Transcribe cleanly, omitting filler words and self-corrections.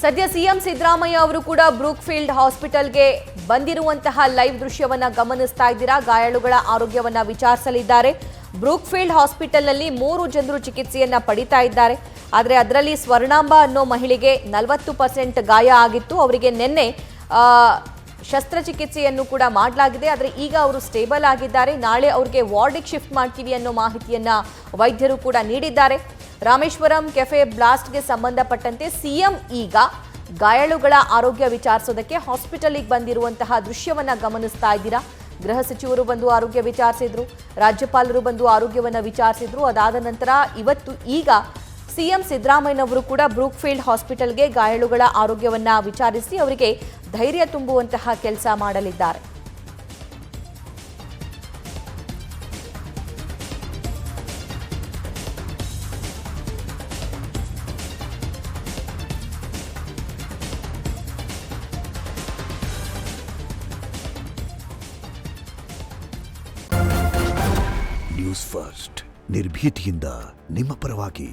ಸದ್ಯ ಸಿಎಂ ಸಿದ್ದರಾಮಯ್ಯ ಅವರು ಕೂಡ ಬ್ರೂಕ್ಫೀಲ್ಡ್ ಹಾಸ್ಪಿಟಲ್ಗೆ ಬಂದಿರುವಂತಹ ಲೈವ್ ದೃಶ್ಯವನ್ನ ಗಮನಿಸ್ತಾ ಇದ್ದೀರಾ. ಗಾಯಾಳುಗಳ ಅವರನ್ನ ವಿಚಾರಿಸಲಿದ್ದಾರೆ. ಬ್ರೂಕ್ಫೀಲ್ಡ್ ಹಾಸ್ಪಿಟಲ್ನಲ್ಲಿ 3 ಜನರು ಚಿಕಿತ್ಸೆಯನ್ನ ಪಡಿತಾ ಇದ್ದಾರೆ. ಆದರೆ ಅದರಲ್ಲಿ ಸ್ವರ್ಣಾಂಬ ಅನ್ನೋ ಮಹಿಳೆಗೆ 40% ಗಾಯ ಆಗಿತ್ತು. ಅವರಿಗೆ ನಿನ್ನೆ ಶಸ್ತ್ರಚಿಕಿತ್ಸೆಯನ್ನು ಕೂಡ ಮಾಡಲಾಗಿದೆ. ಆದರೆ ಈಗ ಅವರು ಸ್ಟೇಬಲ್ ಆಗಿದ್ದಾರೆ. ನಾಳೆ ಅವರಿಗೆ ವಾರ್ಡಿಗೆ ಶಿಫ್ಟ್ ಮಾಡ್ತೀವಿ ಅನ್ನೋ ಮಾಹಿತಿಯನ್ನ ವೈದ್ಯರು ಕೂಡ ನೀಡಿದ್ದಾರೆ. ರಾಮೇಶ್ವರಂ ಕೆಫೆ ಬ್ಲಾಸ್ಟ್ಗೆ ಸಂಬಂಧಪಟ್ಟಂತೆ ಸಿಎಂ ಈಗ ಗಾಯಾಳುಗಳ ಆರೋಗ್ಯ ವಿಚಾರಿಸೋದಕ್ಕೆ ಹಾಸ್ಪಿಟಲ್ಗೆ ಬಂದಿರುವಂತಹ ದೃಶ್ಯವನ್ನ ಗಮನಿಸ್ತಾ ಇದ್ದೀರಾ. ಗೃಹ ಸಚಿವರು ಬಂದು ಆರೋಗ್ಯ ವಿಚಾರಿಸಿದ್ರು, ರಾಜ್ಯಪಾಲರು ಬಂದು ಆರೋಗ್ಯವನ್ನ ವಿಚಾರಿಸಿದ್ರು. ಅದಾದ ನಂತರ ಈಗ ಸಿಎಂ ಸಿದ್ದರಾಮಯ್ಯನವರು ಕೂಡ ಬ್ರೂಕ್ಫೀಲ್ಡ್ ಹಾಸ್ಪಿಟಲ್ಗೆ ಗಾಯಾಳುಗಳ ಆರೋಗ್ಯವನ್ನ ವಿಚಾರಿಸಿ ಅವರಿಗೆ ಧೈರ್ಯ ತುಂಬುವಂತಹ ಕೆಲಸ ಮಾಡಲಿದ್ದಾರೆ. ನ್ಯೂಸ್ ಫಸ್ಟ್ ನಿರ್ಭೀತಿಯಿಂದ ನಿಮ್ಮ ಪರವಾಗಿ.